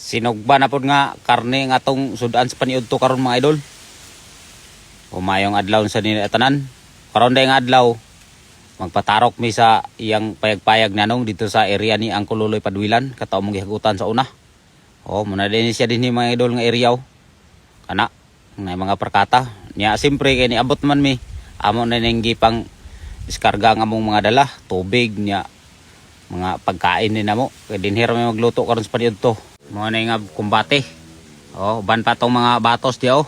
Sinugba na pod nga karne nga atong sudan sa paniud to karon mga idol. Umayong adlaw sa tanan. Karon day nga adlaw magpatarok mi sa iyang payag-payag nanong dito sa area ni Angkol Luloy Padwilan kataw mong gihagutan sa una. Muna din siya din mga idol nga area. Kana nga mga perkata. Nya simpre kay niabot man mi amo na ning gipang diskarga nga among mga dala, tubig nya mga pagkain din namo. Kay dinhi ra may magluto karon sa paniud to. Mo na nga kumbate. Ban pa tong mga batos diyo.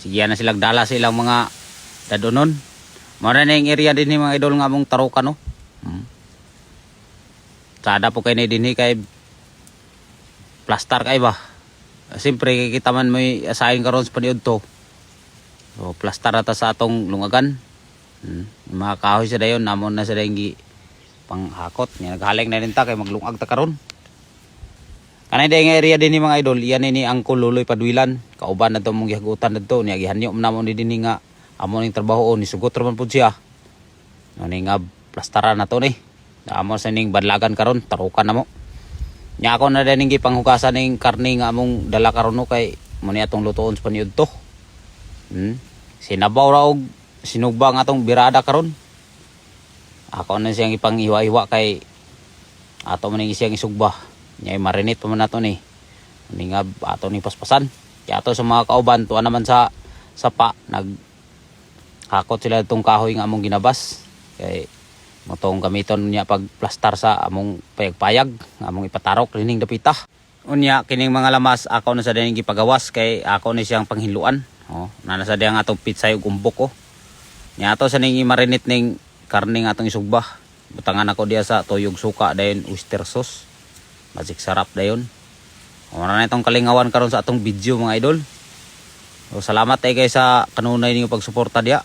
Sige na silang dala sa ilang mga dadonon. Mara na yung area din ni mga idol nga mong tarukan no. Sada po kayo na din kay plastar kay ba. Siyempre kita man may asahin karon sa paniud to. So plastar ata sa atong lungagan. Mga kahoy sa dayon namon na sa dayon panghakot. Naghaling na rin ta kay maglungag ta karon. Kanay day nga area din ni mga idol, iyan ni Angkol Luloy Padwilan. Kauban na to mong gihagutan na to. Niya gihanyo namon ni din nga amo ning trabaho ni sugot ra man pud siya. Ni nga plastaran na to ni. Amo sa ning badlagan karon, tarukan na mo. Nya ako na din gipanghugasan ning karne nga among dala karon no kay mo ni atong lutoon sa paniud to. Sinabaw ra og sinugba nga atong birada karon. Ako na siyang ipanghiwa-hiwa kay ato man ning siyang isugba. Nya marinate pa man nato ni. Ni nga ato ni paspasan. Kaya ato sa mga kauban tuwa naman sa sapa hakot sila itong kahoy nga among ginabas kay motong gamiton niya pag plastar sa among payag-payag nga among ipatarok rining dapita. Unya kining mga lamas ako na sa dining gipagawas kay ako ni siyang panghiluan. Na sa diang atong pitsay ug umbok Nya ato sa ning marinate ning karne nga atong isugba. Butangan ako diya sa tuyog suka dayon oyster sauce. Masik sarap dayon. Wala na itong kalingawan karon sa atong video mga idol. Salamat kay sa kanunay ninyo pagsuporta diya.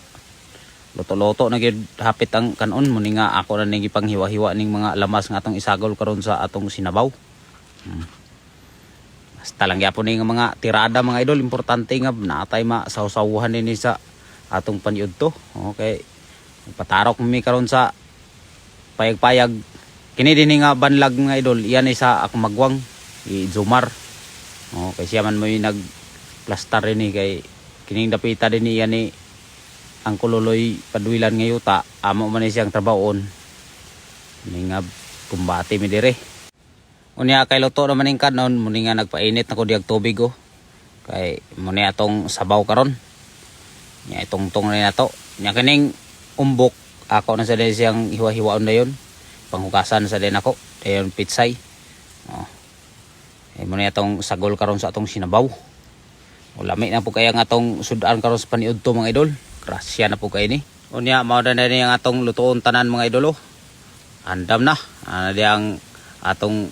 Loto-loto na gyud hapit ang kanon mo ni nga ako na ning gipanghiwa-hiwa ning mga lamas nga atong isagol karon sa atong sinabaw. Basta lang gyapon ni nga mga tirada mga idol, importante nga natay masawsawuhan ni sa atong paniud to. Okay. Patarok mi karon sa payag-payag. Kini din nga banlag mga idol, iyan ay sa akong magwang i-zumar. Kay siya man mo yung nag-plastar rin kay kining dapita din iyan ni Angkol Luloy Padwilan nga yuta. Amo man siyang trabahoon. Ni nga kumbati mi dire. Unya kay luto naman ning kanon, muni nga nagpainit na ko diag tubig Kay muni atong sabaw karon. Nya itong-tong na nato. Nya kining umbok ako na sa din siyang hiwa-hiwaon na yun. Panghugasan sa din ako dayon pitsay. Mo na atong sagol karon sa atong sinabaw. Lami na po kaya nga atong sudan karon sa paniud to mga idol. Grasya na po kay ni. Unya mao na ni ang atong lutoon tanan mga idol. Andam na. Ana di ang atong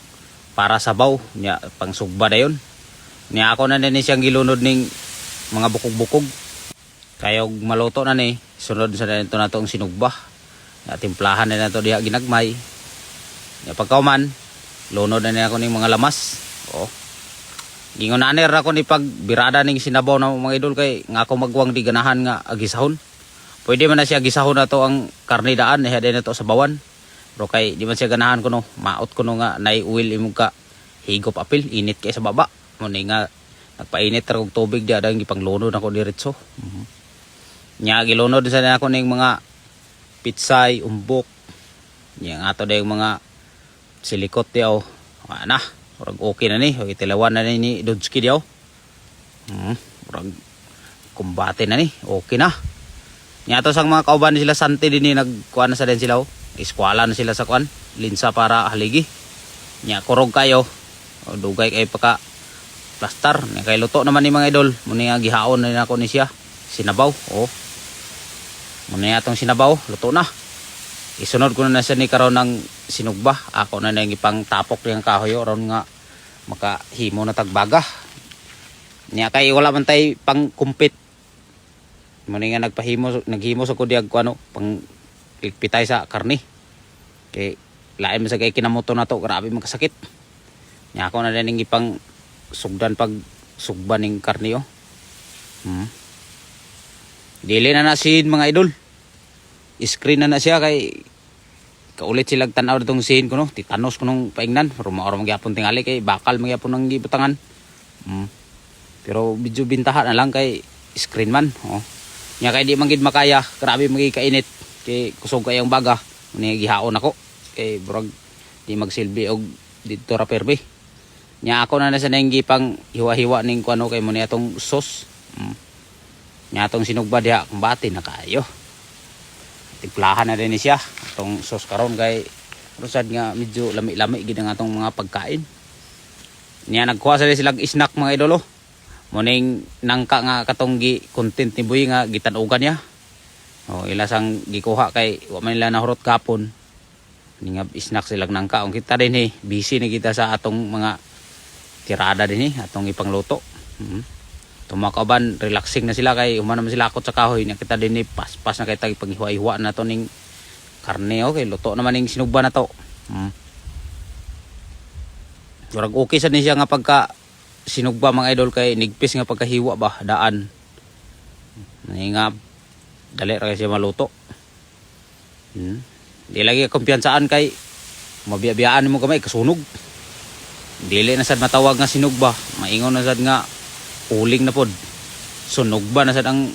para sabaw nya pangsugba dayon. Nya ako na ni siyang gilunod ning mga bukog-bukog. Kayog maluto na ni sunod sa dito natong sinugba. Timplahan na nato diha ginagmay. Ya pagkauman, lunod na niya ako ning mga lamas. Gingon aner ako ni pag birada ning sinabaw na mga idol kay nga ako magwang di ganahan nga agisahon. Pwede man na siya agisahon na to ang karne daan niya din na to sa bawan. Pero kay di man siya ganahan ko no, maot ko no nga nay oil imong ka higop apil, init kay sa baba. Mo ni nga nagpainit ra og tubig diha dang gipanglunod ako diretso. Nya gilunod sa ako ning mga pitsay, umbok. Yang ato day mga silikot diyaw. Na, urag okay na ni. Itilawan na ni Dodski diyaw. Urag kumbate na ni. Okay na. Yang ato sang mga kauban sila santi din ni nagkuha na sa din sila. Iskwala na sila sa kuan. Linsa para haligi. Nya kurog kayo. Dugay kayo paka plastar. Nya kay luto naman ni mga idol. Muna nga gihaon na ako ni siya. Sinabaw. Muna atong sinabaw, luto na. Isunod ko na siya ni karon ng sinugba. Ako na nang ipang tapok niyang kahoy ron nga makahimo na tagbaga. Niya kay wala man tay pang kumpit. Muna nga naghimo sa kudiag ko pang pitay sa karni. Kay lain man sa kay kinamoto na to, grabe magkasakit. Niya ako na nang ipang sugdan pag sugba ning karni Dili na nasin mga idol. Screen na siya kay kaulit silag tanaw ditong sin ko no, titanos ko nung paingnan, pero maoro magyapon tingali kay bakal magyapon nang gibutangan. Pero medyo bintahan na lang kay screen man, oh. Nya kay di man gid makaya, grabe magi kainit kay kusog kay ang baga, ni gihaon ako kay burag di magsilbi og dito ra perbe. Nya ako na sa nang gipang hiwa-hiwa ning kuno kay mo ni atong sauce. Nya atong sinugba diha kung bati na kayo. Timplahan na din siya atong sauce karon kay rusad nga medyo lami-lami gid ang atong mga pagkain. Niya nagkuha sa silang snack mga idolo. Muning nangka nga katong gi content ni Boy nga gitanugan niya. Oh, ila sang gikuha kay wa man nila nahurot kapon. Ningab snack silang nangka. Ang kita din busy ni kita sa atong mga tirada din atong ipangluto. Tumakaban, relaxing na sila kay humana man sila akot sa kahoy. Nya kita din pas-pas na kay tag panghiwa-hiwa na to ning karne okay, luto naman ning sinugba na to. Durag okay sa ni siya nga pagka sinugba mga idol kay nigpis nga pagkahiwa ba daan. Nga dali ra siya maluto. Di lagi kumpiyansaan kay mabiya-biyaan mo kamay kasunog. Dili na sad matawag nga sinugba, maingon na sad nga uling na pod. Sunog ba na sad ang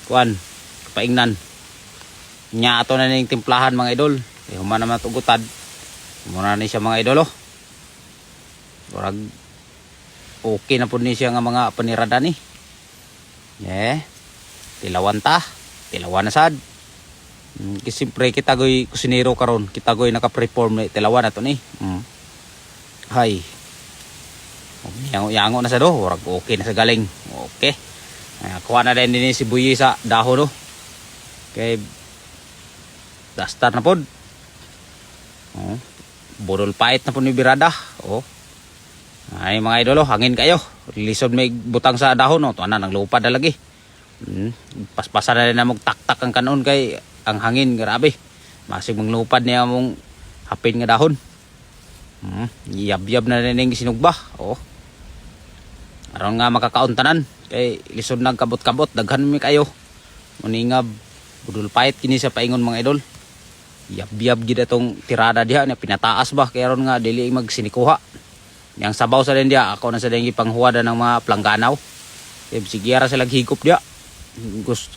kuan paingnan. Nya ato na ning timplahan mga idol. Kay human naman tugutad. Muna ni siya mga idolo. Durag okay na pod ni siya nga mga panirada ni. Tilawan ta. Tilawan na sad. Kasi siyempre kita goy kusinero karon, kita goy naka-preform ni tilawan na to ni. Hay. Yango na sa do, warag okay na sa galing. Okay. Kuha na din si Buyi sa dahon do. Kay dastar na pod. Budol pait na po ni birada. Ay mga idolo, hangin kayo. Lisod may butang sa dahon no, tuana nang lupad na lagi. Paspasan na rin na tak-tak ang kanon kay ang hangin grabe. Masig manglupad niya mong hapin nga dahon. Yab-yab na rin yung sinugba. Aron nga makakauntanan kay lisod nang kabot-kabot daghan mi kayo. Muningab budol pait kini sa paingon mga idol. Yab-yab gid atong tirada diha na pinataas ba kay aron nga dili magsinikuha. Yang sabaw sa din diha ako na sa dingi panghuwada ng mga plangganaw. Kay sige ra sila higop diha.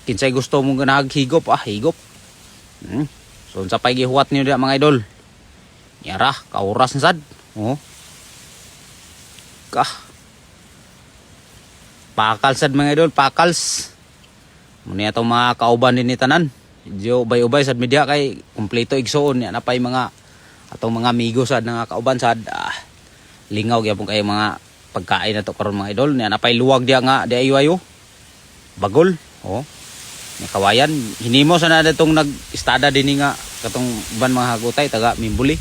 Kinsay gusto mo nga naghigop higop. So unsa pay gihuwat niyo diha mga idol. Yara kauras na sad. Pakals sad mga idol, pakals. Muna itong mga kauban din ni tanan. Medyo ubay-ubay sad media kay kumpleto igsoon. Yan na pa yung mga atong mga amigo sad nga kauban sad. Lingaw gyapon kay mga pagkain na to karon mga idol. Yan na pa luwag dia nga di ayo-ayo. Bagol. Ni kawayan. Hinimo sa na itong nag-istada din nga katong ban mga hagutay taga Mimbuli.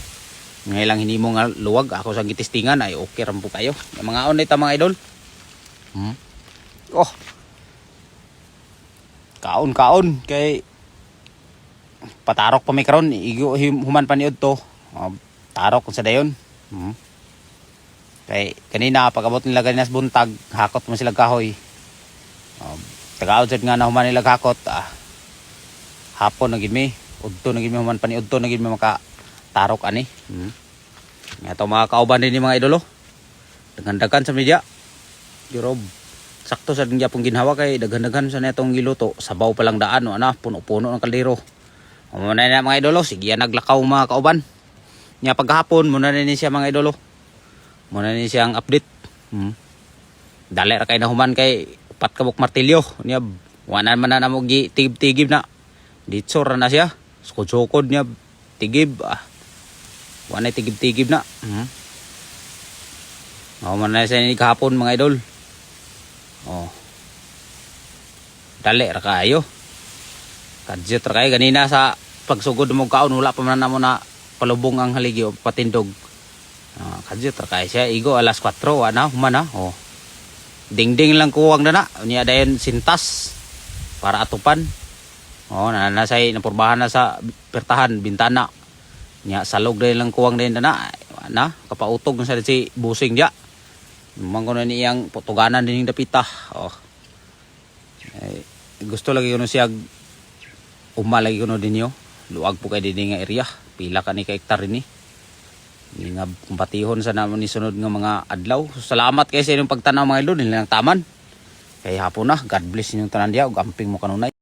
Ngay lang hinimo nga luwag. Ako sa gitistingan ay okay rampo kayo. Yung mga on ita mga idol. Kaon kay patarok pa may karon igo human pa niud to. Tarok sa dayon. Kay kanina pag-abot nila ganinas buntag, hakot man sila kahoy. Tagaod sad nga na human nila hakot. Hapon na gid mi, udto na gid mi human pa ni udto na gid mi maka tarok ani. Ato mga kauban din ni mga idolo. Dagan-dagan sa media. Jurob sakto sa dinya pong ginhawa kay daghan-daghan sa netong giluto sabaw pa lang daan puno-puno ng kaldero. Muna na mga idolo, sige naglakaw mga kauban. Nya paghapon muna na ni siya mga idolo. Muna ni siya ang update. Dali ra kay nahuman kay upat ka buk martilyo. Nya wanan man na mo gi tigib-tigib na. Ditso ra na siya. Sukod-sukod niya tigib. Wanay tigib-tigib na. Muna na siya ni kahapon mga idol. Dali ra kayo. Kadjut ra kayo ganina sa pagsugod mo kaon wala pa man na mo na palubong ang haligi o patindog. Kadjut ra kayo siya igo alas 4 humana. Dingding lang kuwang na unya dayon sintas para atupan. Nanasay napurbahan na sa pertahan bintana. Nya salog dayon lang kuwang dayon na kapautog sa si busing dia. Mangko na niyang putuganan din yung dapita. Gusto lagi ko siya umalagi ko din niyo. Luwag po kay dinhi nga area. Pila ka ni ka hektar ni. Hindi nga patihon sa naman ni sunod nga mga adlaw. So, salamat kayo sa inyong pagtanaw mga idol. Nilang taman. Kaya hapon na. God bless inyong tanan diya. Ug amping mo kanunay.